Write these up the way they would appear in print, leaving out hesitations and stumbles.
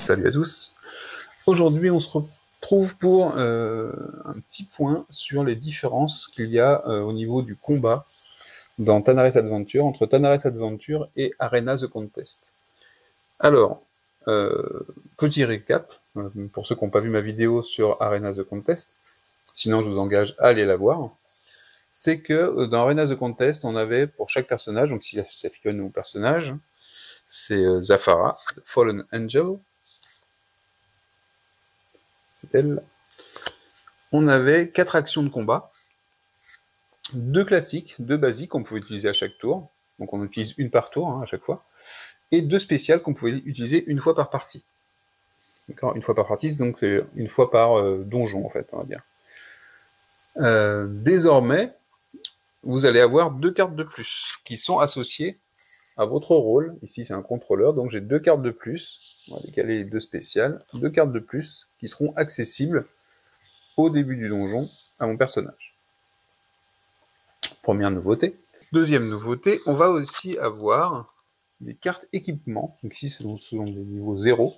Salut à tous. Aujourd'hui, on se retrouve pour un petit point sur les différences qu'il y a au niveau du combat dans Tanares Adventure, entre Tanares Adventure et Arena the Contest. Alors, petit récap, pour ceux qui n'ont pas vu ma vidéo sur Arena the Contest, sinon je vous engage à aller la voir, c'est que dans Arena the Contest, on avait pour chaque personnage, donc si ça fait nos personnages, c'est Zafara, Fallen Angel, c'est elle. On avait 4 actions de combat, 2 classiques, 2 basiques qu'on pouvait utiliser à chaque tour, donc on utilise une par tour à chaque fois, et 2 spéciales qu'on pouvait utiliser une fois par partie. D'accord, une fois par partie, donc c'est une fois par donjon en fait, on va dire. Désormais, vous allez avoir 2 cartes de plus qui sont associées à votre rôle. Ici c'est un contrôleur, donc j'ai 2 cartes de plus, on va décaler les 2 spéciales, 2 cartes de plus qui seront accessibles au début du donjon à mon personnage. Première nouveauté. Deuxième nouveauté, on va aussi avoir des cartes équipement, donc ici ce sont des niveaux 0,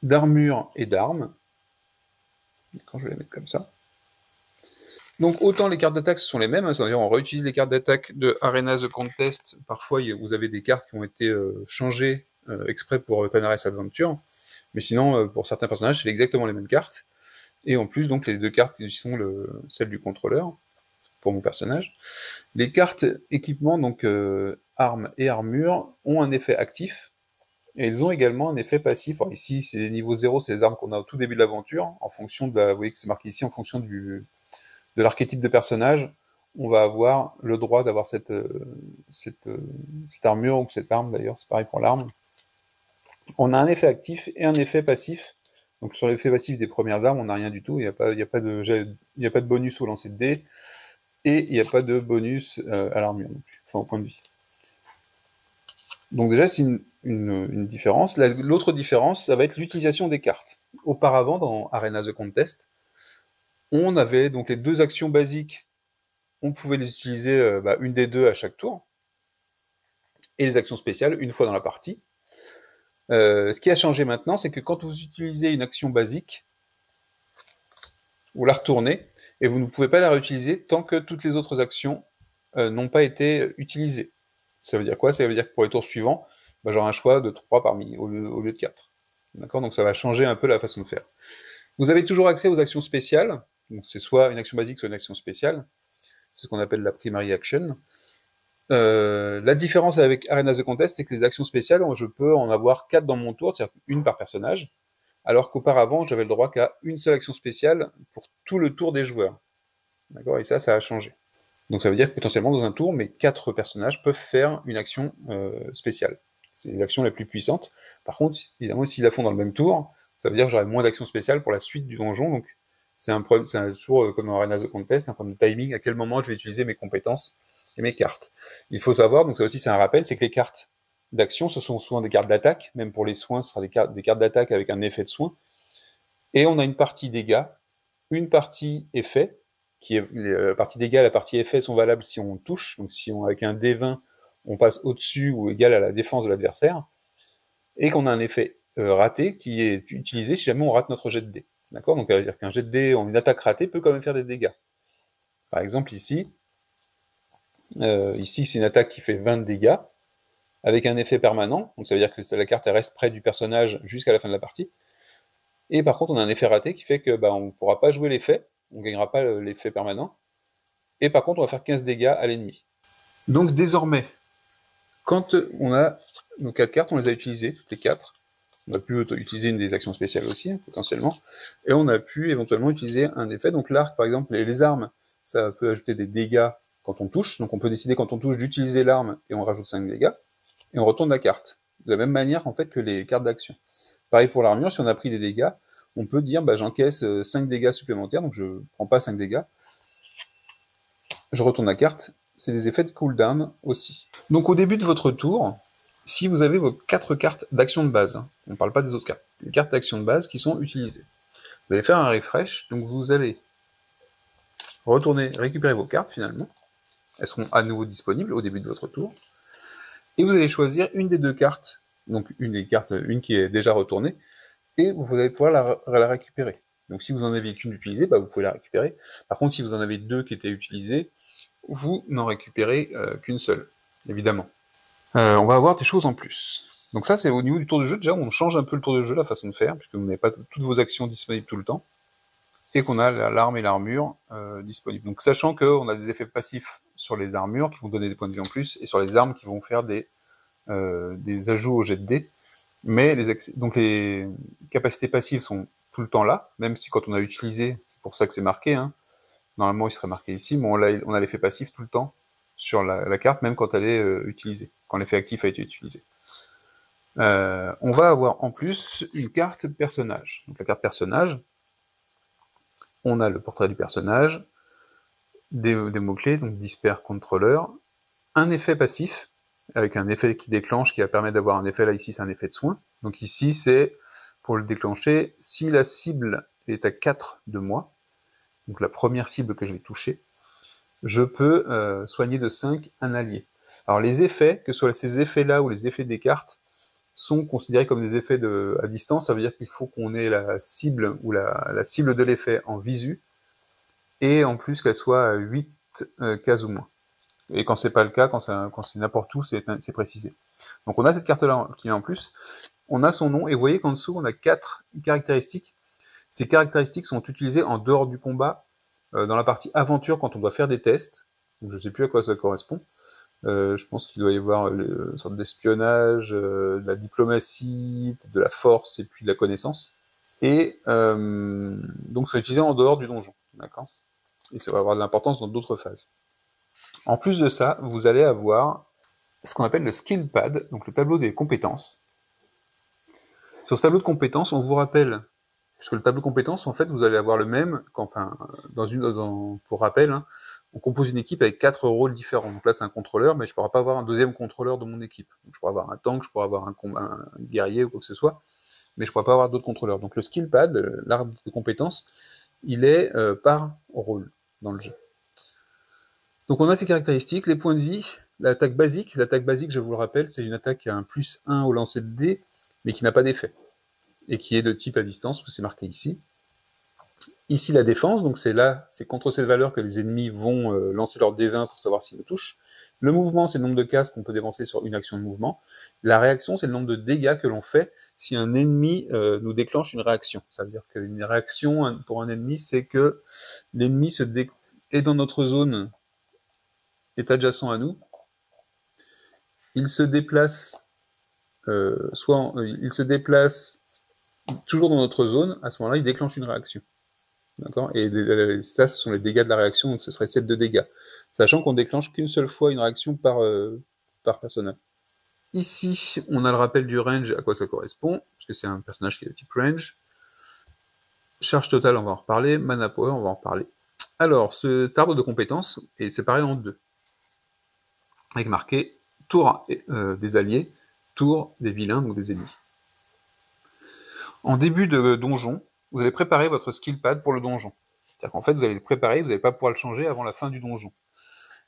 d'armure et d'armes. Quand je vais les mettre comme ça. Donc autant les cartes d'attaque ce sont les mêmes, c'est-à-dire on réutilise les cartes d'attaque de Arena the Contest, parfois vous avez des cartes qui ont été changées exprès pour Tanares Adventure, mais sinon pour certains personnages c'est exactement les mêmes cartes, et en plus donc les 2 cartes qui sont celles du contrôleur, pour mon personnage. Les cartes équipement, donc armes et armure, ont un effet actif, et ils ont également un effet passif. Alors ici, c'est les niveaux 0, c'est les armes qu'on a au tout début de l'aventure, en fonction de vous voyez que c'est marqué ici, en fonction de l'archétype de personnage, on va avoir le droit d'avoir cette armure, ou cette arme d'ailleurs, c'est pareil pour l'arme. On a un effet actif et un effet passif. Donc sur l'effet passif des premières armes, on n'a rien du tout, il n'y a pas de bonus au lancer de dés, et il n'y a pas de bonus à l'armure non plus, enfin au point de vie. Donc déjà c'est une différence. L'autre différence, ça va être l'utilisation des cartes. Auparavant, dans Arena the Contest, on avait donc les 2 actions basiques, on pouvait les utiliser une des 2 à chaque tour, et les actions spéciales une fois dans la partie. Ce qui a changé maintenant, c'est que quand vous utilisez une action basique, vous la retournez, et vous ne pouvez pas la réutiliser tant que toutes les autres actions n'ont pas été utilisées. Ça veut dire quoi? Ça veut dire que pour les tours suivants, j'aurai un choix de 3 parmi, au lieu de 4. D'accord? Donc ça va changer un peu la façon de faire. Vous avez toujours accès aux actions spéciales, donc c'est soit une action basique, soit une action spéciale. C'est ce qu'on appelle la primary action. La différence avec Arena the Contest, c'est que les actions spéciales, je peux en avoir 4 dans mon tour, c'est-à-dire une par personnage, alors qu'auparavant, j'avais le droit qu'à une seule action spéciale pour tout le tour des joueurs. D'accord? Et ça a changé. Donc ça veut dire que potentiellement dans un tour, mes 4 personnages peuvent faire une action spéciale. C'est l'action la plus puissante. Par contre, évidemment, s'ils la font dans le même tour, ça veut dire que j'aurai moins d'actions spéciales pour la suite du donjon. Donc c'est un problème, c'est toujours comme dans Arena the Contest, un problème de timing, à quel moment je vais utiliser mes compétences et mes cartes. Il faut savoir, donc ça aussi c'est un rappel, c'est que les cartes d'action, ce sont souvent des cartes d'attaque, même pour les soins, ce sera des cartes d'attaque avec un effet de soin. Et on a une partie dégâts, une partie effet, qui est la partie dégâts et la partie effet sont valables si on touche, donc si on avec un D20 on passe au-dessus ou égal à la défense de l'adversaire, et qu'on a un effet raté qui est utilisé si jamais on rate notre jet de dés. D'accord? Donc ça veut dire qu'un jet de dés en une attaque ratée peut quand même faire des dégâts. Par exemple ici c'est une attaque qui fait 20 de dégâts, avec un effet permanent, donc ça veut dire que la carte elle reste près du personnage jusqu'à la fin de la partie, et par contre on a un effet raté qui fait que on ne pourra pas jouer l'effet, on ne gagnera pas l'effet permanent, et par contre on va faire 15 dégâts à l'ennemi. Donc désormais, quand on a nos 4 cartes, on les a utilisées, toutes les 4, on a pu utiliser une des actions spéciales aussi, potentiellement, et on a pu éventuellement utiliser un effet, donc l'arc par exemple, les armes, ça peut ajouter des dégâts quand on touche, donc on peut décider quand on touche d'utiliser l'arme, et on rajoute 5 dégâts, et on retourne la carte, de la même manière en fait que les cartes d'action. Pareil pour l'armure, si on a pris des dégâts, on peut dire j'encaisse 5 dégâts supplémentaires, donc je ne prends pas 5 dégâts, je retourne la carte, c'est des effets de cooldown aussi. Donc au début de votre tour, si vous avez vos 4 cartes d'action de base, on ne parle pas des autres cartes, les cartes d'action de base qui sont utilisées, vous allez faire un refresh, donc vous allez retourner récupérer vos cartes finalement, elles seront à nouveau disponibles au début de votre tour, et vous allez choisir une des 2 cartes, donc une qui est déjà retournée, et vous allez pouvoir la récupérer. Donc si vous en aviez qu'une utilisée, bah, vous pouvez la récupérer. Par contre, si vous en avez deux qui étaient utilisées, vous n'en récupérez qu'une seule, évidemment. On va avoir des choses en plus. Donc ça, c'est au niveau du tour de jeu. Déjà, on change un peu le tour de jeu, la façon de faire, puisque vous n'avez pas toutes vos actions disponibles tout le temps, et qu'on a l'arme et l'armure disponibles. Donc sachant qu'on a des effets passifs sur les armures qui vont donner des points de vie en plus, et sur les armes qui vont faire des ajouts au jet de dés, mais donc les capacités passives sont tout le temps là, même si quand on a utilisé, c'est pour ça que c'est marqué, hein. Normalement il serait marqué ici, mais on a l'effet passif tout le temps sur la carte, même quand elle est utilisée, quand l'effet actif a été utilisé. On va avoir en plus une carte personnage. Donc la carte personnage, on a le portrait du personnage, des mots-clés, donc disper contrôleur, un effet passif, avec un effet qui déclenche, qui va permettre d'avoir un effet, là ici c'est un effet de soin. Donc ici c'est, pour le déclencher, si la cible est à 4 de moi, donc la première cible que je vais toucher, je peux soigner de 5 un allié. Alors les effets, que ce soit ces effets-là ou les effets des cartes, sont considérés comme des effets à distance. Ça veut dire qu'il faut qu'on ait la cible ou la cible de l'effet en visu, et en plus qu'elle soit à 8 cases ou moins. Et quand c'est pas le cas, quand c'est n'importe où, c'est précisé. Donc on a cette carte-là qui est en plus, on a son nom, et vous voyez qu'en dessous, on a 4 caractéristiques. Ces caractéristiques sont utilisées en dehors du combat, dans la partie aventure, quand on doit faire des tests. Donc je sais plus à quoi ça correspond. Je pense qu'il doit y avoir une sorte d'espionnage, de la diplomatie, de la force, et puis de la connaissance. Et donc c'est utilisé en dehors du donjon, d'accord ? Et ça va avoir de l'importance dans d'autres phases. En plus de ça, vous allez avoir ce qu'on appelle le skill pad, donc le tableau des compétences. Sur ce tableau de compétences, on vous rappelle, puisque le tableau de compétences, en fait, vous allez avoir le même, pour rappel, hein, on compose une équipe avec 4 rôles différents. Donc là, c'est un contrôleur, mais je ne pourrai pas avoir un deuxième contrôleur de mon équipe. Donc, je pourrais avoir un tank, je pourrais avoir un guerrier ou quoi que ce soit, mais je ne pourrais pas avoir d'autres contrôleurs. Donc le skill pad, l'arbre de compétences, il est par rôle dans le jeu. Donc on a ces caractéristiques, les points de vie, l'attaque basique, je vous le rappelle, c'est une attaque qui a un +1 au lancer de dés, mais qui n'a pas d'effet, et qui est de type à distance, c'est marqué ici. Ici la défense, donc c'est contre cette valeur que les ennemis vont lancer leur D20 pour savoir s'ils le touchent. Le mouvement, c'est le nombre de cases qu'on peut dépenser sur une action de mouvement. La réaction, c'est le nombre de dégâts que l'on fait si un ennemi nous déclenche une réaction. Ça veut dire qu'une réaction pour un ennemi, c'est que l'ennemi est dans notre zone, est adjacent à nous, il se déplace, il se déplace toujours dans notre zone, à ce moment-là, il déclenche une réaction. D'accord ? Et ça, ce sont les dégâts de la réaction, donc ce serait 7 de dégâts. Sachant qu'on déclenche qu'une seule fois une réaction par personnage. Ici, on a le rappel du range, à quoi ça correspond, parce que c'est un personnage qui est de type range. Charge totale, on va en reparler. Mana power, on va en reparler. Alors, cet arbre de compétences est séparé en deux, avec marqué tour des alliés, tour des vilains, donc des ennemis. En début de donjon, vous allez préparer votre skill pad pour le donjon. C'est-à-dire qu'en fait, vous allez le préparer, vous n'allez pas pouvoir le changer avant la fin du donjon.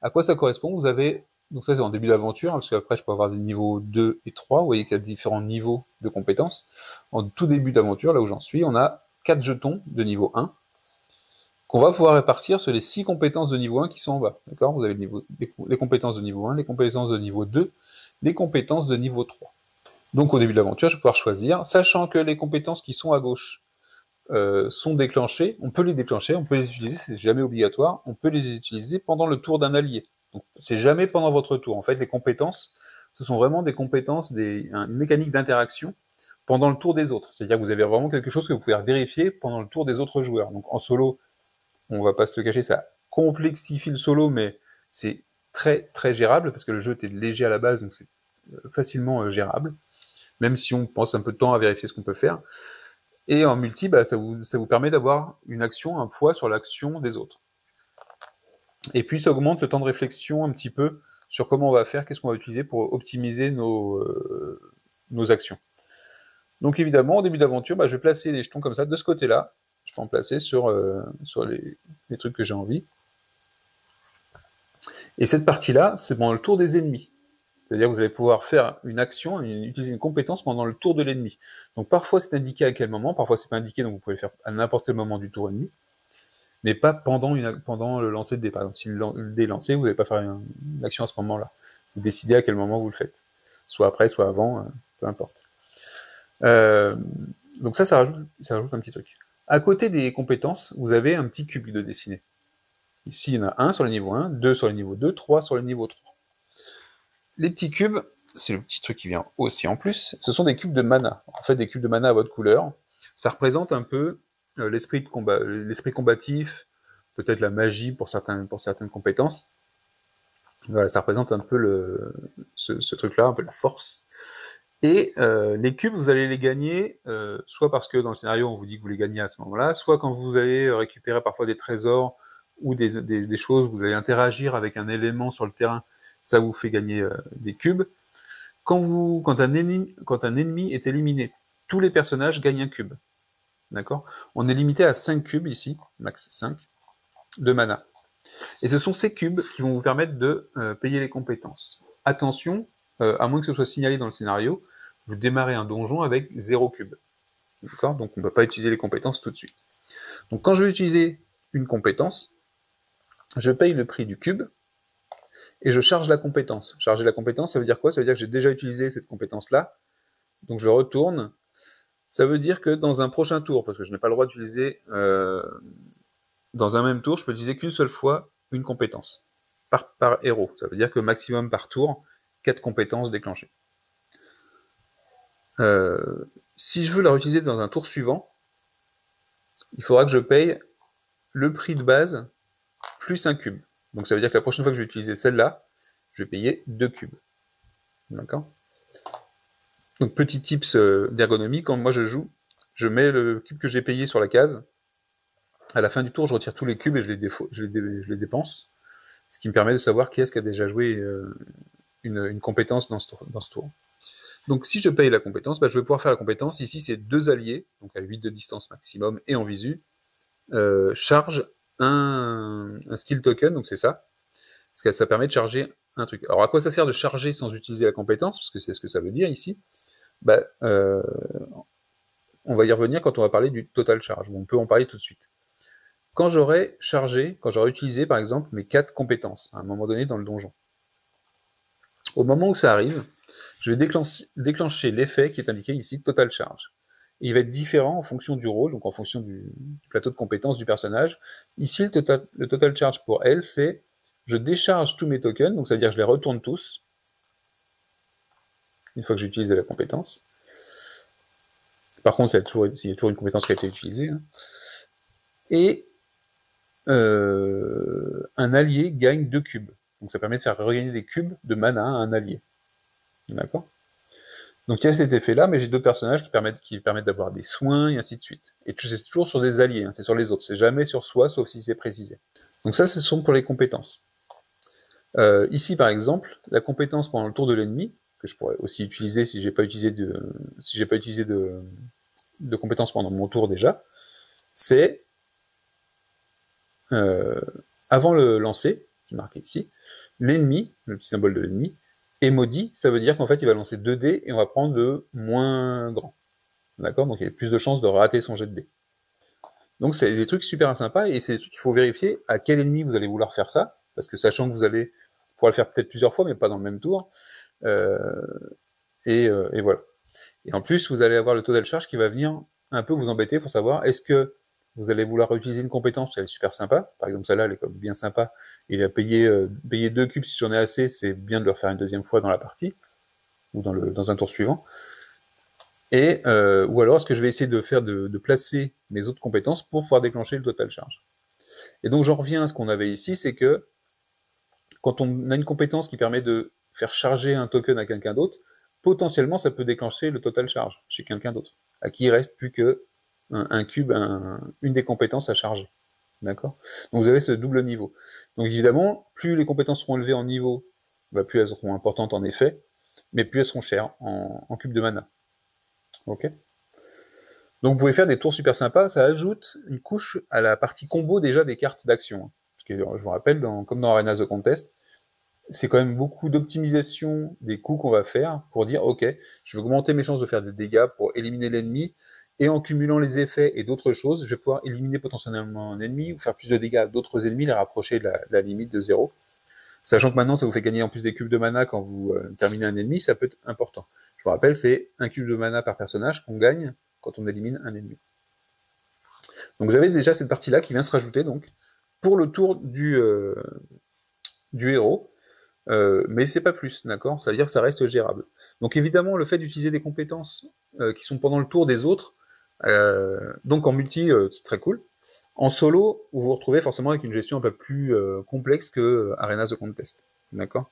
À quoi ça correspond ? Vous avez, donc ça c'est en début d'aventure, parce qu'après je peux avoir des niveaux 2 et 3, vous voyez qu'il y a différents niveaux de compétences. En tout début d'aventure, là où j'en suis, on a 4 jetons de niveau 1, qu'on va pouvoir répartir sur les 6 compétences de niveau 1 qui sont en bas. D'accord ? Vous avez les compétences de niveau 1, les compétences de niveau 2, les compétences de niveau 3. Donc au début de l'aventure, je vais pouvoir choisir, sachant que les compétences qui sont à gauche sont déclenchées, on peut les déclencher, on peut les utiliser, c'est jamais obligatoire, on peut les utiliser pendant le tour d'un allié. Donc c'est jamais pendant votre tour. En fait, les compétences, ce sont vraiment des compétences, une mécanique d'interaction pendant le tour des autres. C'est-à-dire que vous avez vraiment quelque chose que vous pouvez vérifier pendant le tour des autres joueurs. Donc en solo, on va pas se le cacher, ça complexifie le solo, mais c'est très très gérable, parce que le jeu est léger à la base, donc c'est facilement gérable, même si on pense un peu de temps à vérifier ce qu'on peut faire. Et en multi, ça vous permet d'avoir une action, un poids sur l'action des autres. Et puis ça augmente le temps de réflexion un petit peu sur comment on va faire, qu'est-ce qu'on va utiliser pour optimiser nos actions. Donc évidemment, au début d'aventure, je vais placer les jetons comme ça, de ce côté-là. Je peux en placer sur les trucs que j'ai envie. Et cette partie-là, c'est pendant le tour des ennemis. C'est-à-dire que vous allez pouvoir faire une action, utiliser une compétence pendant le tour de l'ennemi. Donc parfois c'est indiqué à quel moment, parfois c'est pas indiqué, donc vous pouvez le faire à n'importe quel moment du tour ennemi, mais pas pendant le lancer de dé. Par exemple, si le dé est lancé, vous n'allez pas faire une action à ce moment-là. Vous décidez à quel moment vous le faites. Soit après, soit avant, peu importe. Donc ça rajoute un petit truc. À côté des compétences, vous avez un petit cube de dessiner. Ici, il y en a un sur le niveau 1, 2 sur le niveau 2, 3 sur le niveau 3. Les petits cubes, c'est le petit truc qui vient aussi en plus, ce sont des cubes de mana. En fait, des cubes de mana à votre couleur. Ça représente un peu l'esprit de combat, l'esprit combatif, peut-être la magie pour certaines compétences. Voilà, ça représente un peu ce truc-là, un peu la force. Et les cubes, vous allez les gagner, soit parce que dans le scénario, on vous dit que vous les gagnez à ce moment-là, soit quand vous allez récupérer parfois des trésors ou des choses, vous allez interagir avec un élément sur le terrain, ça vous fait gagner des cubes. Quand un ennemi est éliminé, tous les personnages gagnent un cube. D'accord ? On est limité à 5 cubes ici, max 5, de mana. Et ce sont ces cubes qui vont vous permettre de payer les compétences. Attention, à moins que ce soit signalé dans le scénario, vous démarrez un donjon avec 0 cube. D'accord ? Donc on ne peut pas utiliser les compétences tout de suite. Donc quand je vais utiliser une compétence, je paye le prix du cube, et je charge la compétence. Charger la compétence, ça veut dire quoi ? Ça veut dire que j'ai déjà utilisé cette compétence-là, donc je retourne. Ça veut dire que dans un prochain tour, parce que je n'ai pas le droit d'utiliser, dans un même tour, je peux utiliser qu'une seule fois une compétence, par héros. Ça veut dire que maximum par tour, 4 compétences déclenchées. Si je veux la réutiliser dans un tour suivant, il faudra que je paye le prix de base plus un cube. Donc ça veut dire que la prochaine fois que je vais utiliser celle-là, je vais payer 2 cubes. D'accord ? Donc petit tips d'ergonomie, quand moi je joue, je mets le cube que j'ai payé sur la case. À la fin du tour, je retire tous les cubes et je les dépense, ce qui me permet de savoir qui est-ce qui a déjà joué une compétence dans ce tour. Donc si je paye la compétence, je vais pouvoir faire la compétence. Ici, c'est 2 alliés, donc à 8 de distance maximum et en visu, charge un skill token, donc c'est ça, parce que ça permet de charger un truc. Alors à quoi ça sert de charger sans utiliser la compétence, parce que c'est ce que ça veut dire ici. On va y revenir quand on va parler du total charge, on peut en parler tout de suite. Quand j'aurai utilisé par exemple mes 4 compétences à un moment donné dans le donjon, au moment où ça arrive, je vais déclencher l'effet qui est indiqué ici, total charge. Et il va être différent en fonction du rôle, donc en fonction du plateau de compétences du personnage. Ici, le total charge pour elle, c'est je décharge tous mes tokens, donc ça veut dire que je les retourne tous, une fois que j'ai utilisé la compétence. Par contre, il y a toujours une compétence qui a été utilisée. Hein. Et un allié gagne 2 cubes. Donc ça permet de faire regagner des cubes de mana à un allié. D'accord ? Donc il y a cet effet-là, mais j'ai d'autres personnages qui permettent d'avoir des soins, et ainsi de suite. Et c'est toujours sur des alliés, hein, c'est sur les autres, c'est jamais sur soi, sauf si c'est précisé. Donc ça, ce sont pour les compétences. Ici, par exemple, la compétence pendant le tour de l'ennemi, que je pourrais aussi utiliser si j'ai pas utilisé de compétences pendant mon tour déjà, c'est avant le lancer, c'est marqué ici, l'ennemi, le petit symbole de l'ennemi, est maudit, ça veut dire qu'en fait il va lancer 2 dés et on va prendre le moins grand. D'accord ? Donc il y a plus de chances de rater son jet de dés. Donc c'est des trucs super sympas et c'est des trucs qu'il faut vérifier à quel ennemi vous allez vouloir faire ça, parce que sachant que vous allez pouvoir le faire peut-être plusieurs fois, mais pas dans le même tour. Et voilà. Et en plus, vous allez avoir le total charge qui va venir un peu vous embêter pour savoir est-ce que vous allez vouloir utiliser une compétence, elle est super sympa, par exemple celle-là, elle est comme bien sympa, il a payé 2 cubes, si j'en ai assez, c'est bien de le refaire une deuxième fois dans la partie, ou dans un tour suivant. Et ou alors est-ce que je vais essayer de placer mes autres compétences pour pouvoir déclencher le total charge. Et donc j'en reviens à ce qu'on avait ici, c'est que quand on a une compétence qui permet de faire charger un token à quelqu'un d'autre, potentiellement ça peut déclencher le total charge chez quelqu'un d'autre, à qui il reste plus que un cube, une des compétences à charger. D'accord ? Donc vous avez ce double niveau. Donc évidemment, plus les compétences seront élevées en niveau, plus elles seront importantes en effet, mais plus elles seront chères en cubes de mana. Ok ? Donc vous pouvez faire des tours super sympas, ça ajoute une couche à la partie combo déjà des cartes d'action. Parce que je vous rappelle, comme dans Arenas of Contest, c'est quand même beaucoup d'optimisation des coups qu'on va faire pour dire, ok, je vais augmenter mes chances de faire des dégâts pour éliminer l'ennemi, et en cumulant les effets et d'autres choses, je vais pouvoir éliminer potentiellement un ennemi, ou faire plus de dégâts à d'autres ennemis, les rapprocher de la limite de 0. Sachant que maintenant, ça vous fait gagner en plus des cubes de mana quand vous terminez un ennemi, ça peut être important. Je vous rappelle, c'est un cube de mana par personnage qu'on gagne quand on élimine un ennemi. Donc vous avez déjà cette partie-là qui vient se rajouter donc pour le tour du héros, mais c'est pas plus, d'accord? Ça veut dire que ça reste gérable. Donc évidemment, le fait d'utiliser des compétences qui sont pendant le tour des autres, donc en multi, c'est très cool. En solo, vous vous retrouvez forcément avec une gestion un peu plus complexe que Arenas of Contest, d'accord?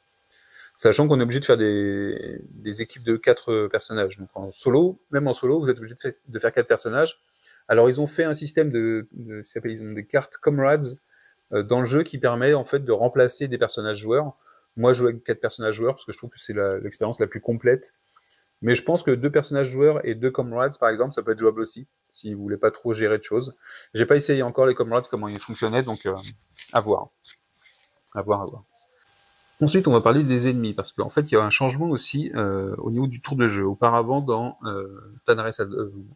Sachant qu'on est obligé de faire des équipes de 4 personnages. Donc en solo, même en solo, vous êtes obligé de faire 4 personnages. Alors ils ont fait un système ils ont des cartes Comrades dans le jeu qui permet en fait de remplacer des personnages joueurs. Moi, je joue avec 4 personnages joueurs parce que je trouve que c'est l'expérience la plus complète. Mais je pense que 2 personnages joueurs et 2 Comrades, par exemple, ça peut être jouable aussi, si vous voulez pas trop gérer de choses. J'ai pas essayé encore les Comrades, comment ils fonctionnaient, donc à voir. À voir, à voir. Ensuite, on va parler des ennemis, parce qu'en fait, il y a un changement aussi au niveau du tour de jeu. Auparavant, dans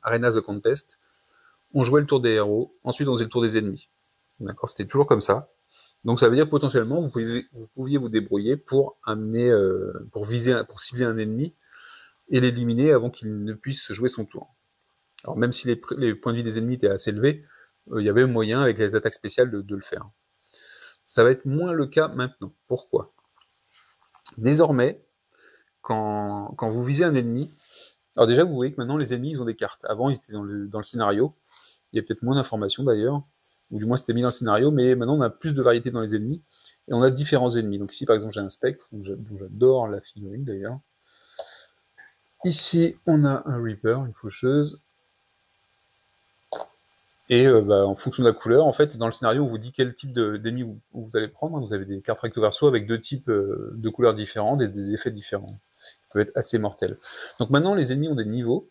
Arenas of Contest, on jouait le tour des héros, ensuite on faisait le tour des ennemis. D'accord, c'était toujours comme ça. Donc ça veut dire que potentiellement vous pouviez vous débrouiller pour amener, pour cibler un ennemi et l'éliminer avant qu'il ne puisse jouer son tour. Alors même si les points de vie des ennemis étaient assez élevés, il y avait moyen avec les attaques spéciales de le faire. Ça va être moins le cas maintenant. Pourquoi? Désormais, quand vous visez un ennemi, alors déjà vous voyez que maintenant les ennemis ils ont des cartes. Avant ils étaient dans le scénario, il y a peut-être moins d'informations d'ailleurs, ou du moins c'était mis dans le scénario, mais maintenant on a plus de variété dans les ennemis, et on a différents ennemis. Donc ici par exemple j'ai un spectre, dont j'adore la figurine d'ailleurs. Ici on a un Reaper, une faucheuse, et en fonction de la couleur, en fait dans le scénario on vous dit quel type d'ennemi vous allez prendre. Vous avez des cartes recto verso avec 2 types de couleurs différentes et des effets différents. Ça peut être assez mortel. Donc maintenant les ennemis ont des niveaux.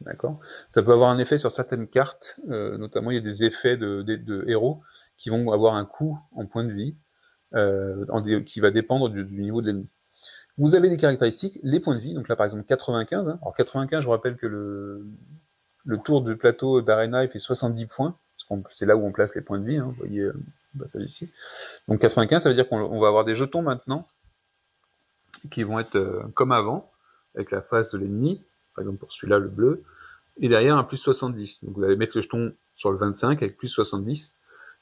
D'accord. Ça peut avoir un effet sur certaines cartes, notamment il y a des effets de héros qui vont avoir un coût en points de vie qui va dépendre du niveau de l'ennemi. Vous avez des caractéristiques, les points de vie, donc là par exemple 95. Hein. Alors 95, je vous rappelle que le tour du plateau d'Arena il fait 70 points, parce que c'est là où on place les points de vie, hein, vous voyez ça ici. Donc 95, ça veut dire qu'on va avoir des jetons maintenant qui vont être comme avant, avec la face de l'ennemi, par exemple pour celui-là le bleu, et derrière un plus 70. Donc vous allez mettre le jeton sur le 25 avec plus 70,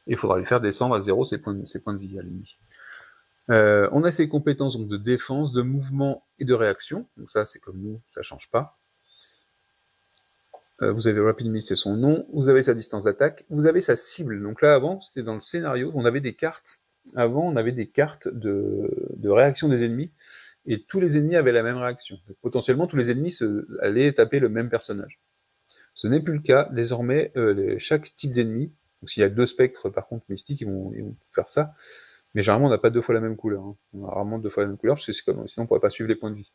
et il faudra lui faire descendre à 0 ses points de vie à l'ennemi. On a ses compétences donc, de défense, de mouvement et de réaction, donc ça c'est comme nous, ça change pas. Vous avez Rapid Miss, c'est son nom, vous avez sa distance d'attaque, vous avez sa cible. Donc là avant, c'était dans le scénario, on avait des cartes, avant on avait des cartes de réaction des ennemis, et tous les ennemis avaient la même réaction. Donc, potentiellement tous les ennemis allaient taper le même personnage. Ce n'est plus le cas. Désormais, chaque type d'ennemi, donc s'il y a 2 spectres par contre mystiques, ils vont faire ça, mais généralement on n'a pas 2 fois la même couleur. Hein. On a rarement 2 fois la même couleur, parce que sinon on ne pourrait pas suivre les points de vie.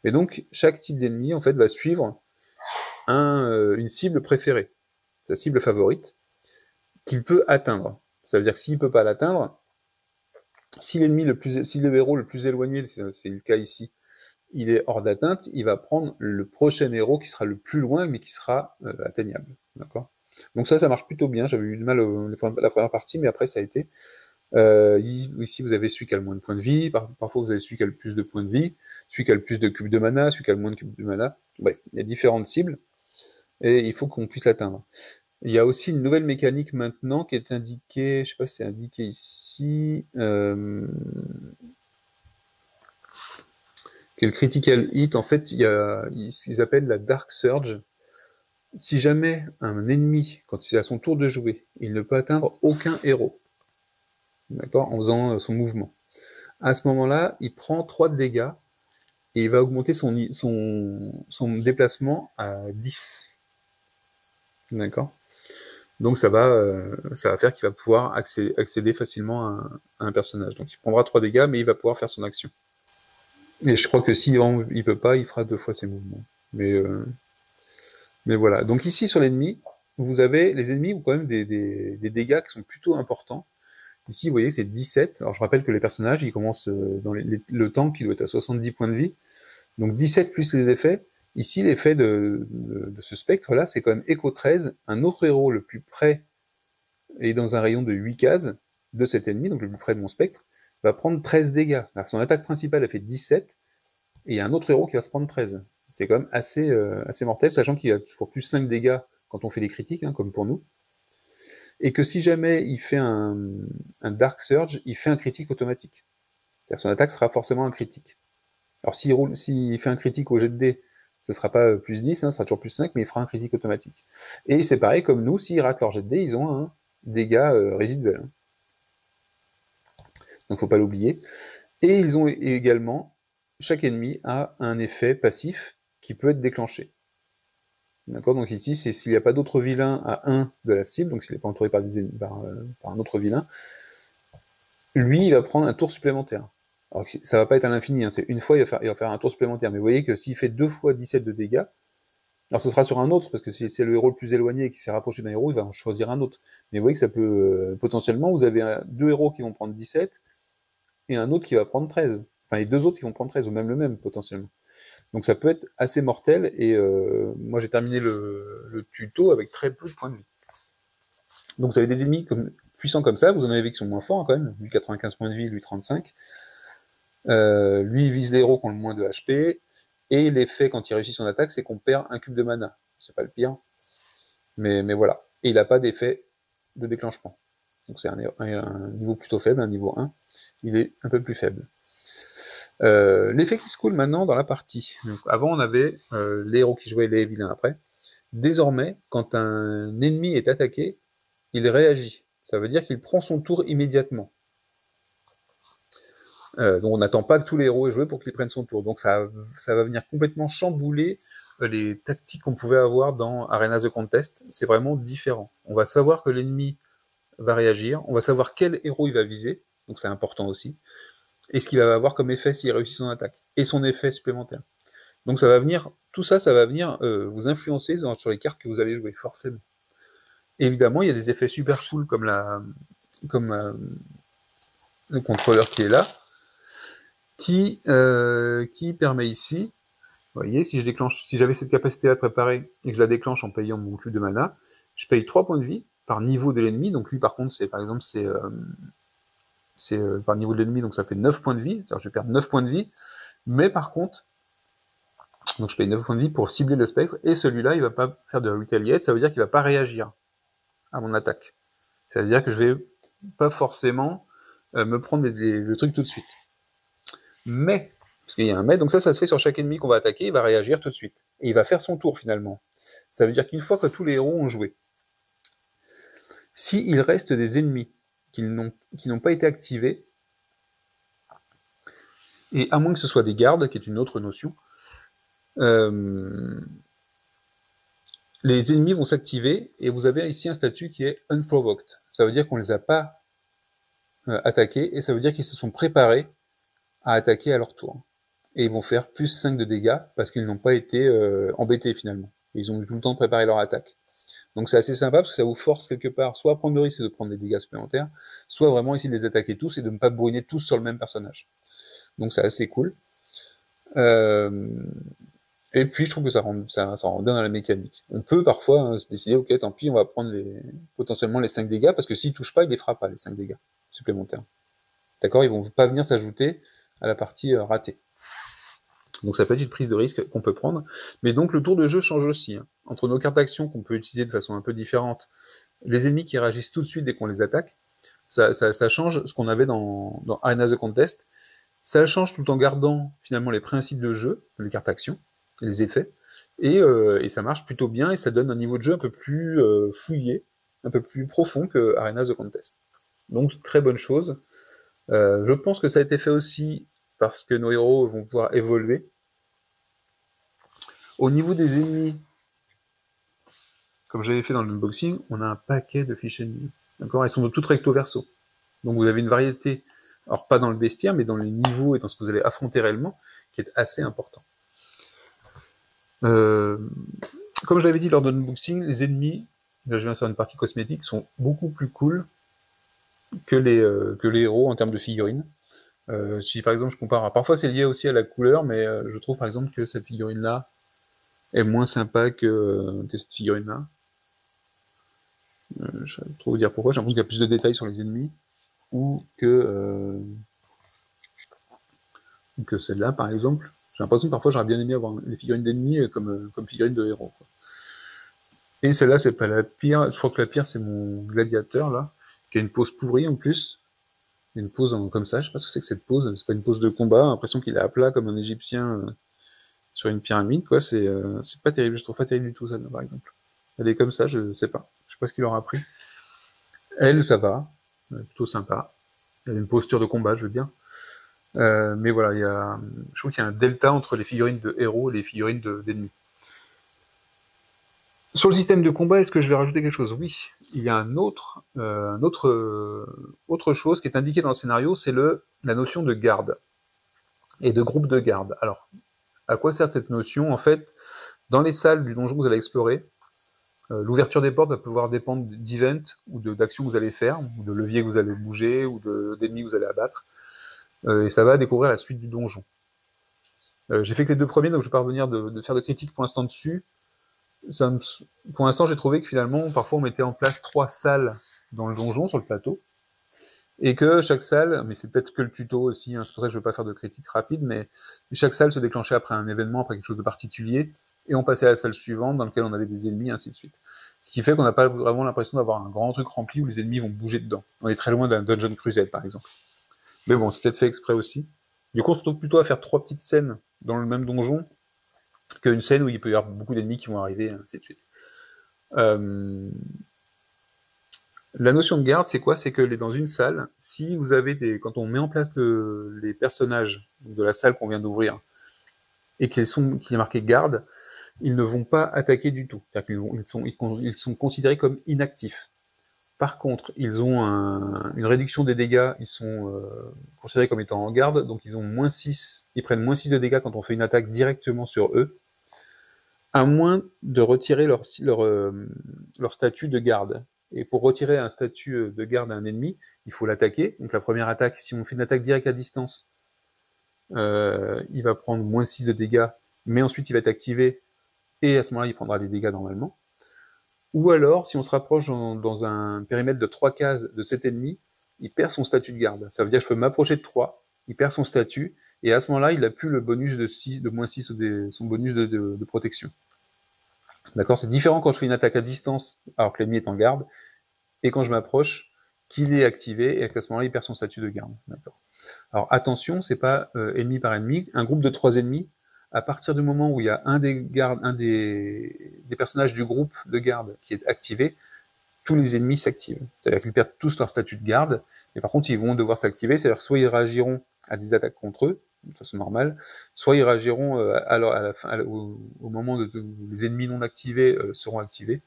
Mais donc chaque type d'ennemi en fait va suivre une cible préférée, sa cible favorite, qu'il peut atteindre. Ça veut dire que s'il ne peut pas l'atteindre, si le héros le plus éloigné, c'est le cas ici, il est hors d'atteinte, il va prendre le prochain héros qui sera le plus loin, mais qui sera atteignable. D'accord. Donc ça marche plutôt bien. J'avais eu du mal la première partie, mais après ça a été. Ici, vous avez celui qui a le moins de points de vie. Parfois, vous avez celui qui a le plus de points de vie, celui qui a le plus de cubes de mana, celui qui a le moins de cubes de mana. Ouais, il y a différentes cibles, et il faut qu'on puisse l'atteindre. Il y a aussi une nouvelle mécanique maintenant qui est indiquée, je sais pas si c'est indiqué ici, qui est le critical hit. En fait, il y a ce qu'ils appellent la Dark Surge. Si jamais un ennemi, quand c'est à son tour de jouer, il ne peut atteindre aucun héros, d'accord, en faisant son mouvement. À ce moment-là, il prend 3 de dégâts et il va augmenter son déplacement à 10. D'accord. Donc ça va faire qu'il va pouvoir accéder facilement à un personnage. Donc il prendra 3 dégâts, mais il va pouvoir faire son action. Et je crois que s'il il peut pas, il fera 2 fois ses mouvements. Mais voilà. Donc ici sur l'ennemi, vous avez les ennemis ont quand même des dégâts qui sont plutôt importants, Ici, vous voyez, c'est 17. Alors, je rappelle que les personnages, ils commencent dans le tank, qui doit être à 70 points de vie. Donc, 17 plus les effets. Ici, l'effet de ce spectre-là, c'est quand même Echo 13. Un autre héros le plus près est dans un rayon de 8 cases de cet ennemi, donc le plus près de mon spectre, va prendre 13 dégâts. Alors, son attaque principale, elle fait 17. Et il y a un autre héros qui va se prendre 13. C'est quand même assez mortel, sachant qu'il y a toujours plus 5 dégâts quand on fait les critiques, hein, comme pour nous. Et que si jamais il fait un Dark Surge, il fait un critique automatique. C'est-à-dire que son attaque sera forcément un critique. Alors s'il fait un critique au jet de dés, ce sera pas plus 10, hein, ce sera toujours plus 5, mais il fera un critique automatique. Et c'est pareil, comme nous, s'ils ratent leur jet de dés, ils ont un dégât résiduel. Hein. Donc faut pas l'oublier. Et ils ont également, chaque ennemi a un effet passif qui peut être déclenché. D'accord, donc ici, c'est s'il n'y a pas d'autres vilains à 1 de la cible, donc s'il n'est pas entouré par un autre vilain, lui, il va prendre un tour supplémentaire. Alors ça va pas être à l'infini, hein, c'est une fois, il va faire un tour supplémentaire. Mais vous voyez que s'il fait 2 fois 17 de dégâts, alors ce sera sur un autre, parce que si c'est le héros le plus éloigné et qui s'est rapproché d'un héros, il va en choisir un autre. Mais vous voyez que ça peut, potentiellement, vous avez 2 héros qui vont prendre 17, et un autre qui va prendre 13. Enfin, et 2 autres qui vont prendre 13, ou même le même, potentiellement. Donc ça peut être assez mortel, et moi j'ai terminé le tuto avec très peu de points de vie. Donc vous avez des ennemis puissants comme ça, vous en avez qui sont moins forts hein, quand même, lui 95 points de vie, lui 35. Lui il vise les héros qui ont le moins de HP, et l'effet quand il réussit son attaque, c'est qu'on perd un cube de mana. C'est pas le pire, mais voilà. Et il n'a pas d'effet de déclenchement. Donc c'est un niveau plutôt faible, un niveau 1, il est un peu plus faible. L'effet qui se coule maintenant dans la partie. Donc, avant, on avait les héros qui jouaient les vilains après. Désormais, quand un ennemi est attaqué, il réagit. Ça veut dire qu'il prend son tour immédiatement. Donc on n'attend pas que tous les héros aient joué pour qu'ils prennent son tour. Donc ça va venir complètement chambouler les tactiques qu'on pouvait avoir dans Arenas the Contest. C'est vraiment différent. On va savoir que l'ennemi va réagir, on va savoir quel héros il va viser, donc c'est important aussi, et ce qu'il va avoir comme effet s'il réussit son attaque, et son effet supplémentaire. Donc ça va venir, tout ça, ça va venir vous influencer sur les cartes que vous allez jouer, forcément. Et évidemment, il y a des effets super cool comme le contrôleur qui est là, qui permet ici, vous voyez, si j'avais cette capacité à préparer et que je la déclenche en payant mon cube de mana, je paye 3 points de vie par niveau de l'ennemi. Donc lui, par contre, c'est par exemple, c'est par niveau de l'ennemi, donc ça fait 9 points de vie. C'est-à-dire que je perds 9 points de vie. Mais par contre, donc je paye 9 points de vie pour cibler le spectre, et celui-là, il va pas faire de retaliate, ça veut dire qu'il va pas réagir à mon attaque. Ça veut dire que je vais pas forcément me prendre le truc tout de suite. Mais, parce qu'il y a un mais, donc ça se fait sur chaque ennemi qu'on va attaquer, il va réagir tout de suite. Et il va faire son tour finalement. Ça veut dire qu'une fois que tous les héros ont joué, s'il reste des ennemis qui n'ont pas été activés, et à moins que ce soit des gardes, qui est une autre notion, les ennemis vont s'activer, et vous avez ici un statut qui est unprovoked. Ça veut dire qu'on ne les a pas attaqués, et ça veut dire qu'ils se sont préparés à attaquer à leur tour. Et ils vont faire plus 5 de dégâts, parce qu'ils n'ont pas été embêtés finalement. Ils ont eu tout le temps de préparer leur attaque. Donc c'est assez sympa, parce que ça vous force quelque part, soit à prendre le risque de prendre des dégâts supplémentaires, soit vraiment essayer de les attaquer tous, et de ne pas brûler tous sur le même personnage. Donc c'est assez cool. Et puis je trouve que ça rend bien dans la mécanique. On peut parfois se décider, ok, tant pis, on va prendre potentiellement les 5 dégâts, parce que s'ils touchent pas, il les fera pas, les 5 dégâts supplémentaires. D'accord, ils vont pas venir s'ajouter à la partie ratée. Donc ça peut être une prise de risque qu'on peut prendre. Mais donc le tour de jeu change aussi. Hein. Entre nos cartes d'action qu'on peut utiliser de façon un peu différente, les ennemis qui réagissent tout de suite dès qu'on les attaque, ça change ce qu'on avait dans Arenas the Contest. Ça change tout en gardant finalement les principes de jeu, les cartes d'action, les effets, et ça marche plutôt bien, et ça donne un niveau de jeu un peu plus fouillé, un peu plus profond que Arenas the Contest. Donc très bonne chose. Je pense que ça a été fait aussi parce que nos héros vont pouvoir évoluer. Au niveau des ennemis, comme j'avais fait dans l'unboxing, on a un paquet de fiches ennemies. D'accord, elles sont toutes recto verso. Donc vous avez une variété, alors pas dans le bestiaire, mais dans les niveaux et dans ce que vous allez affronter réellement, qui est assez important. Comme je l'avais dit lors de l'unboxing, les ennemis, là je viens sur une partie cosmétique, sont beaucoup plus cool que les héros en termes de figurines. Si par exemple je compare, parfois c'est lié aussi à la couleur, mais je trouve par exemple que cette figurine-là est moins sympa que cette figurine-là. Je sais pas trop vous dire pourquoi, j'ai l'impression qu'il y a plus de détails sur les ennemis, ou que celle-là par exemple. J'ai l'impression que parfois j'aurais bien aimé avoir les figurines d'ennemis comme figurines de héros, quoi. Et celle-là, c'est pas la pire, je crois que la pire c'est mon gladiateur là, qui a une pose pourrie en plus. Une pose comme ça, je sais pas ce que c'est que cette pose, c'est pas une pose de combat, l'impression qu'il est à plat comme un égyptien sur une pyramide, quoi, c'est pas terrible, je trouve pas terrible du tout ça, par exemple. Elle est comme ça, je sais pas ce qu'il aura appris. Elle, ça va, plutôt sympa. Elle a une posture de combat, je veux dire. Mais voilà, je trouve qu'il y a un delta entre les figurines de héros et les figurines d'ennemis. Sur le système de combat, est-ce que je vais rajouter quelque chose? Oui, il y a autre chose qui est indiquée dans le scénario, c'est la notion de garde et de groupe de garde. Alors, à quoi sert cette notion? En fait, dans les salles du donjon que vous allez explorer, l'ouverture des portes va pouvoir dépendre d'events ou d'actions que vous allez faire, ou de leviers que vous allez bouger, ou d'ennemis que vous allez abattre, et ça va découvrir la suite du donjon. J'ai fait que les deux premiers, donc je vais pas revenir de faire de critiques pour l'instant dessus. Pour l'instant, j'ai trouvé que finalement, parfois, on mettait en place 3 salles dans le donjon, sur le plateau, et que chaque salle, mais c'est peut-être que le tuto aussi, hein, c'est pour ça que je ne veux pas faire de critique rapide, mais chaque salle se déclenchait après un événement, après quelque chose de particulier, et on passait à la salle suivante dans laquelle on avait des ennemis, ainsi de suite. Ce qui fait qu'on n'a pas vraiment l'impression d'avoir un grand truc rempli où les ennemis vont bouger dedans. On est très loin d'un Dungeon Crusade, par exemple. Mais bon, c'est peut-être fait exprès aussi. Du coup, on se retrouve plutôt à faire 3 petites scènes dans le même donjon qu'une scène où il peut y avoir beaucoup d'ennemis qui vont arriver, ainsi de suite. La notion de garde, c'est quoi? C'est que dans une salle, si vous avez quand on met en place les personnages de la salle qu'on vient d'ouvrir et qu'il y a marqué garde, ils ne vont pas attaquer du tout. C'est-à-dire qu'ils sont considérés comme inactifs. Par contre, ils ont une réduction des dégâts, ils sont considérés comme étant en garde, donc ils ont -6, ils prennent -6 de dégâts quand on fait une attaque directement sur eux, à moins de retirer leur statut de garde. Et pour retirer un statut de garde à un ennemi, il faut l'attaquer. Donc la première attaque, si on fait une attaque directe à distance, il va prendre -6 de dégâts, mais ensuite il va être activé, et à ce moment-là, il prendra des dégâts normalement. Ou alors, si on se rapproche dans un périmètre de 3 cases de cet ennemi, il perd son statut de garde. Ça veut dire que je peux m'approcher de 3, il perd son statut, et à ce moment-là, il n'a plus le bonus de -6, son bonus de protection. D'accord? C'est différent quand je fais une attaque à distance, alors que l'ennemi est en garde, et quand je m'approche, qu'il est activé, et qu'à ce moment-là, il perd son statut de garde. D'accord? Alors attention, c'est pas ennemi par ennemi. Un groupe de 3 ennemis, à partir du moment où il y a un des personnages du groupe de garde qui est activé, tous les ennemis s'activent. C'est-à-dire qu'ils perdent tous leur statut de garde, mais par contre, ils vont devoir s'activer. C'est-à-dire soit ils réagiront à des attaques contre eux, de façon normale, soit ils réagiront au moment où les ennemis non activés seront activés,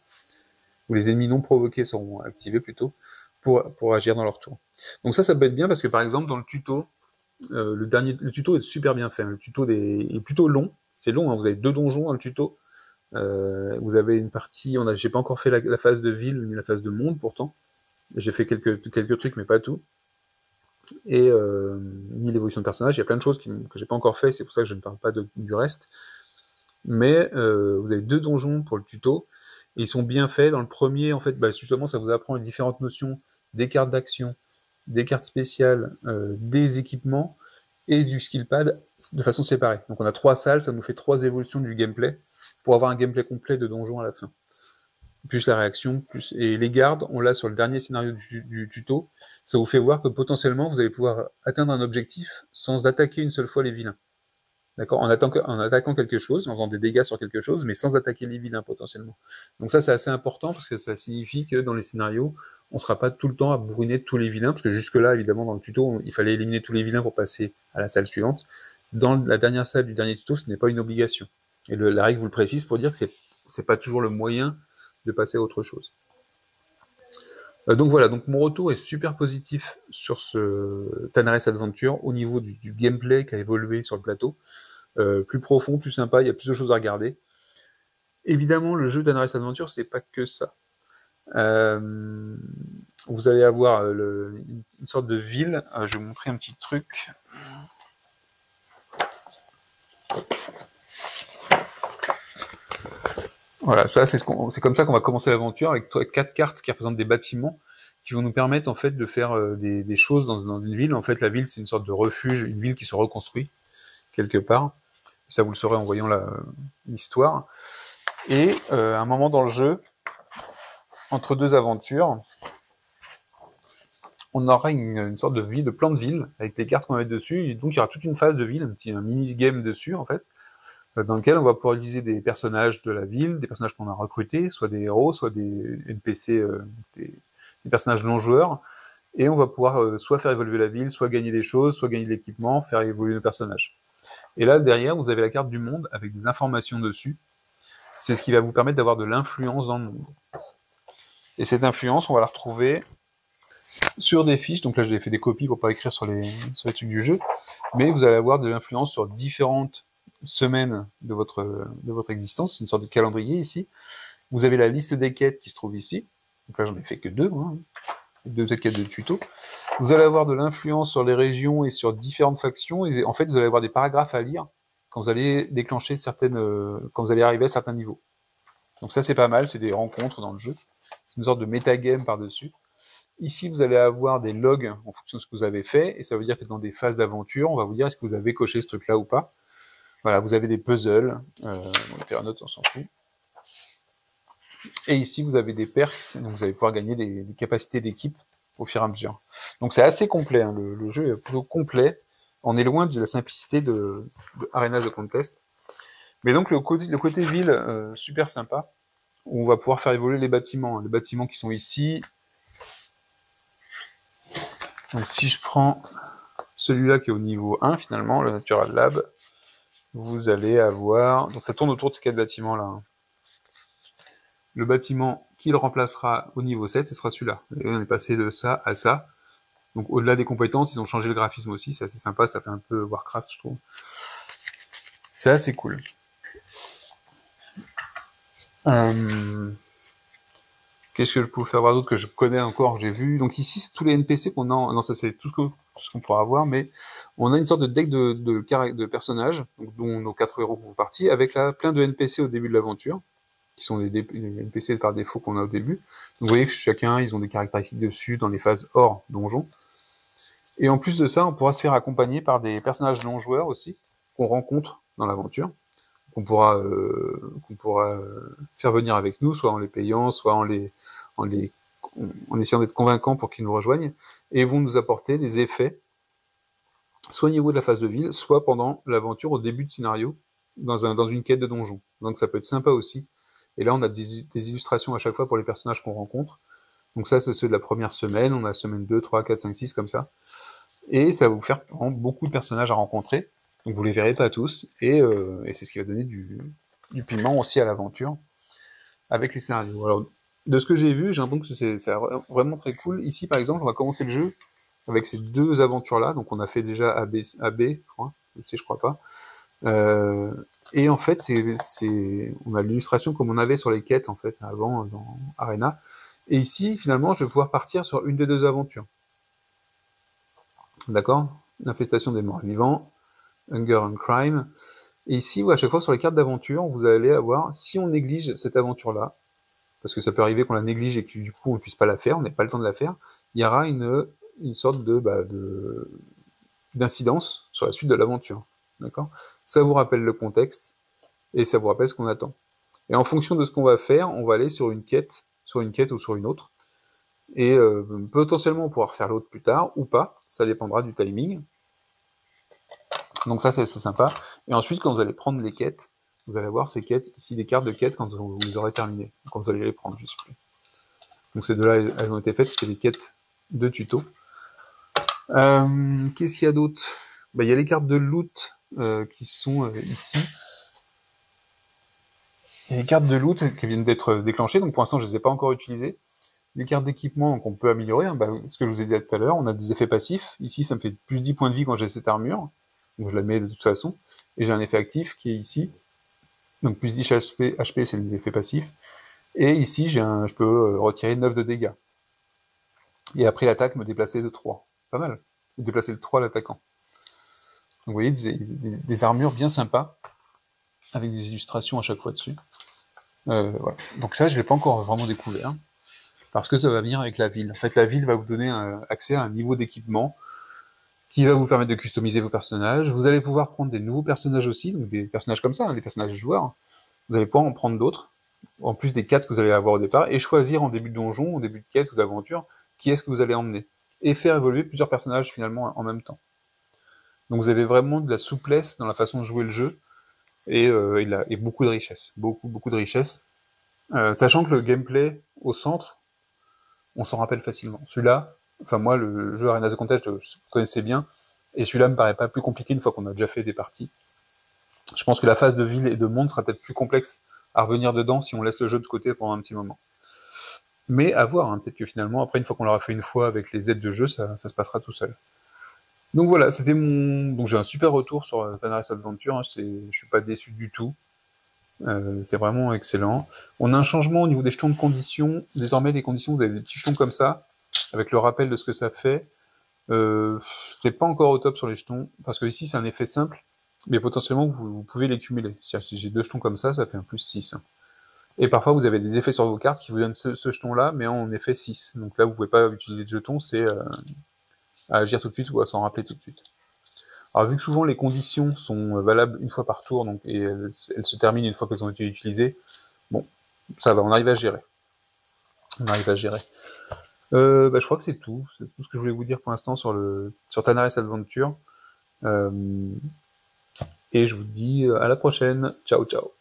ou les ennemis non provoqués seront activés plutôt, pour agir dans leur tour. Donc ça peut être bien parce que par exemple dans le tuto, le tuto est super bien fait. Hein. Le tuto est plutôt long. C'est long, hein. Vous avez 2 donjons dans le tuto. Vous avez une partie, j'ai pas encore fait la phase de ville ni la phase de monde pourtant. J'ai fait quelques trucs mais pas tout. Et ni l'évolution de personnage. Il y a plein de choses que j'ai pas encore fait. C'est pour ça que je ne parle pas du reste. Mais vous avez 2 donjons pour le tuto. Et ils sont bien faits. Dans le premier, en fait, justement, ça vous apprend les différentes notions des cartes d'action, des cartes spéciales, des équipements et du skillpad de façon séparée. Donc on a 3 salles, ça nous fait 3 évolutions du gameplay pour avoir un gameplay complet de donjon à la fin. Plus la réaction, et les gardes, on l'a sur le dernier scénario du tuto, ça vous fait voir que potentiellement vous allez pouvoir atteindre un objectif sans attaquer une seule fois les vilains. D'accord, en attaquant quelque chose, en faisant des dégâts sur quelque chose, mais sans attaquer les vilains potentiellement. Donc ça, c'est assez important parce que ça signifie que dans les scénarios, on ne sera pas tout le temps à bourriner tous les vilains, parce que jusque-là, évidemment, dans le tuto, il fallait éliminer tous les vilains pour passer à la salle suivante. Dans la dernière salle du dernier tuto, ce n'est pas une obligation. Et la règle vous le précise pour dire que c'est pas toujours le moyen de passer à autre chose. Donc voilà, donc mon retour est super positif sur ce Tanares Adventure au niveau du gameplay qui a évolué sur le plateau. Plus profond, plus sympa, il y a plus de choses à regarder. Évidemment, le jeu Tanares Adventure, c'est pas que ça. vous allez avoir une sorte de ville. Je vais vous montrer un petit truc. Voilà, ça c'est comme ça qu'on va commencer l'aventure, avec 4 cartes qui représentent des bâtiments qui vont nous permettre en fait de faire des choses dans une ville. En fait, la ville c'est une sorte de refuge, une ville qui se reconstruit quelque part. Ça vous le saurez en voyant l'histoire. Et à un moment dans le jeu, entre deux aventures, on aura une sorte de ville, de plan de ville, avec les cartes qu'on va mettre dessus. Et donc il y aura toute une phase de ville, un mini-game dessus en fait, dans lequel on va pouvoir utiliser des personnages de la ville, des personnages qu'on a recrutés, soit des héros, soit des NPC, des personnages non joueurs, et on va pouvoir soit faire évoluer la ville, soit gagner des choses, soit gagner de l'équipement, faire évoluer nos personnages. Et là, derrière, vous avez la carte du monde avec des informations dessus. C'est ce qui va vous permettre d'avoir de l'influence dans le monde. Et cette influence, on va la retrouver sur des fiches. Donc là, j'ai fait des copies pour pas écrire sur les trucs du jeu. Mais vous allez avoir de l'influence sur différentes semaines de votre existence. C'est une sorte de calendrier ici. Vous avez la liste des quêtes qui se trouve ici. Donc là, j'en ai fait que 2, hein. 2 quêtes de tuto. Vous allez avoir de l'influence sur les régions et sur différentes factions. Et en fait, vous allez avoir des paragraphes à lire quand vous allez déclencher quand vous allez arriver à certains niveaux. Donc ça, c'est pas mal. C'est des rencontres dans le jeu. C'est une sorte de métagame par-dessus. Ici, vous allez avoir des logs en fonction de ce que vous avez fait. Et ça veut dire que dans des phases d'aventure, on va vous dire est-ce que vous avez coché ce truc-là ou pas. Voilà, vous avez des puzzles. Les péanotes, on s'en fout. Et ici, vous avez des perks, donc vous allez pouvoir gagner des capacités d'équipe au fur et à mesure. Donc c'est assez complet, hein. Le jeu est plutôt complet. On est loin de la simplicité de Arenas of Contest. Mais donc le côté ville, super sympa, où on va pouvoir faire évoluer les bâtiments. Les bâtiments qui sont ici. Donc si je prends celui-là qui est au niveau 1, finalement, le Natural Lab, vous allez avoir... Donc ça tourne autour de ces 4 bâtiments-là, hein. Le bâtiment qui le remplacera au niveau 7, ce sera celui-là. Et on est passé de ça à ça. Donc au-delà des compétences, ils ont changé le graphisme aussi, c'est assez sympa, ça fait un peu Warcraft, je trouve. C'est assez cool. Qu'est-ce que je peux faire voir d'autre que je connais encore, que j'ai vu. Donc ici, c'est tous les NPC qu'on a. Non, ça c'est tout ce qu'on pourra avoir, mais on a une sorte de deck de personnages, donc, dont nos 4 héros pour partie, avec là plein de NPC au début de l'aventure, qui sont les NPC par défaut qu'on a au début. Donc vous voyez que chacun, ils ont des caractéristiques dessus dans les phases hors donjon. Et en plus de ça, on pourra se faire accompagner par des personnages non joueurs aussi, qu'on rencontre dans l'aventure, qu'on pourra faire venir avec nous, soit en les payant, soit en essayant d'être convaincants pour qu'ils nous rejoignent, et vont nous apporter des effets, soit au niveau de la phase de ville, soit pendant l'aventure au début de scénario, dans une quête de donjon. Donc ça peut être sympa aussi. Et là, on a des illustrations à chaque fois pour les personnages qu'on rencontre. Donc ça, c'est ceux de la première semaine. On a semaine 2, 3, 4, 5, 6, comme ça. Et ça va vous faire beaucoup de personnages à rencontrer. Donc vous les verrez pas tous. Et c'est ce qui va donner du piment aussi à l'aventure avec les scénarios. Alors, de ce que j'ai vu, j'ai l'impression que c'est vraiment très cool. Ici, par exemple, on va commencer le jeu avec ces 2 aventures-là. Donc on a fait déjà AB, je crois. Je crois pas. Et en fait, on a l'illustration comme on avait sur les quêtes en fait avant dans Arena. Et ici, finalement, je vais pouvoir partir sur une des 2 aventures. D'accord? L'infestation des morts vivants, Hunger and Crime. Et ici, à chaque fois sur les cartes d'aventure, vous allez avoir, si on néglige cette aventure-là, parce que ça peut arriver qu'on la néglige et que du coup on ne puisse pas la faire, on n'ait pas le temps de la faire, il y aura une sorte d'incidence sur la suite de l'aventure. D'accord? Ça vous rappelle le contexte et ça vous rappelle ce qu'on attend. Et en fonction de ce qu'on va faire, on va aller sur une quête ou sur une autre. Et potentiellement on pourra refaire l'autre plus tard ou pas, ça dépendra du timing. Donc ça c'est sympa. Et ensuite quand vous allez prendre les quêtes, vous allez avoir ces quêtes, ici des cartes de quêtes quand vous les aurez terminées, quand vous allez les prendre, je sais plus. Donc ces 2-là, elles ont été faites, c'était les quêtes de tuto. Qu'est-ce qu'il y a d'autre? Il y a les cartes de loot qui sont ici. Il y a les cartes de loot qui viennent d'être déclenchées, donc pour l'instant je ne les ai pas encore utilisées. Les cartes d'équipement qu'on peut améliorer, hein, ce que je vous ai dit tout à l'heure, on a des effets passifs. Ici, ça me fait plus 10 points de vie quand j'ai cette armure, donc je la mets de toute façon. Et j'ai un effet actif qui est ici, donc plus 10 HP, c'est l'effet passif. Et ici, je peux retirer 9 de dégâts. Et après l'attaque, me déplacer de 3. Pas mal. Me déplacer de 3 l'attaquant. Donc vous voyez, des armures bien sympas, avec des illustrations à chaque fois dessus. Voilà. Donc ça, je l'ai pas encore vraiment découvert, parce que ça va venir avec la ville. En fait, la ville va vous donner accès à un niveau d'équipement qui va vous permettre de customiser vos personnages. Vous allez pouvoir prendre des nouveaux personnages aussi, donc des personnages comme ça, hein, des personnages joueurs. Vous allez pouvoir en prendre d'autres, en plus des 4 que vous allez avoir au départ, et choisir en début de donjon, en début de quête ou d'aventure, qui est-ce que vous allez emmener. Et faire évoluer plusieurs personnages finalement en même temps. Donc vous avez vraiment de la souplesse dans la façon de jouer le jeu, et beaucoup de richesse. Beaucoup de richesse. Sachant que le gameplay au centre, on s'en rappelle facilement. Celui-là, enfin moi, le jeu Arenas of Contest, je connaissais bien, et celui-là me paraît pas plus compliqué une fois qu'on a déjà fait des parties. Je pense que la phase de ville et de monde sera peut-être plus complexe à revenir dedans si on laisse le jeu de côté pendant un petit moment. Mais à voir, hein, peut-être que finalement, après, une fois qu'on l'aura fait une fois avec les aides de jeu, ça se passera tout seul. Donc voilà, c'était mon... Donc j'ai un super retour sur Panaris Adventure, hein, je suis pas déçu du tout. C'est vraiment excellent. On a un changement au niveau des jetons de conditions. Désormais, les conditions, vous avez des petits jetons comme ça, avec le rappel de ce que ça fait. C'est pas encore au top sur les jetons, parce que ici c'est un effet simple, mais potentiellement vous pouvez les cumuler. C'est-à-dire si j'ai 2 jetons comme ça fait un plus 6. Et parfois vous avez des effets sur vos cartes qui vous donnent ce jeton-là, mais en effet 6. Donc là vous pouvez pas utiliser de jetons, c'est à agir tout de suite ou à s'en rappeler tout de suite. Alors vu que souvent les conditions sont valables une fois par tour, donc, et elles se terminent une fois qu'elles ont été utilisées, bon, ça va, on arrive à gérer. On arrive à gérer. Je crois que c'est tout ce que je voulais vous dire pour l'instant sur Tanaris Adventure. Et je vous dis à la prochaine. Ciao, ciao.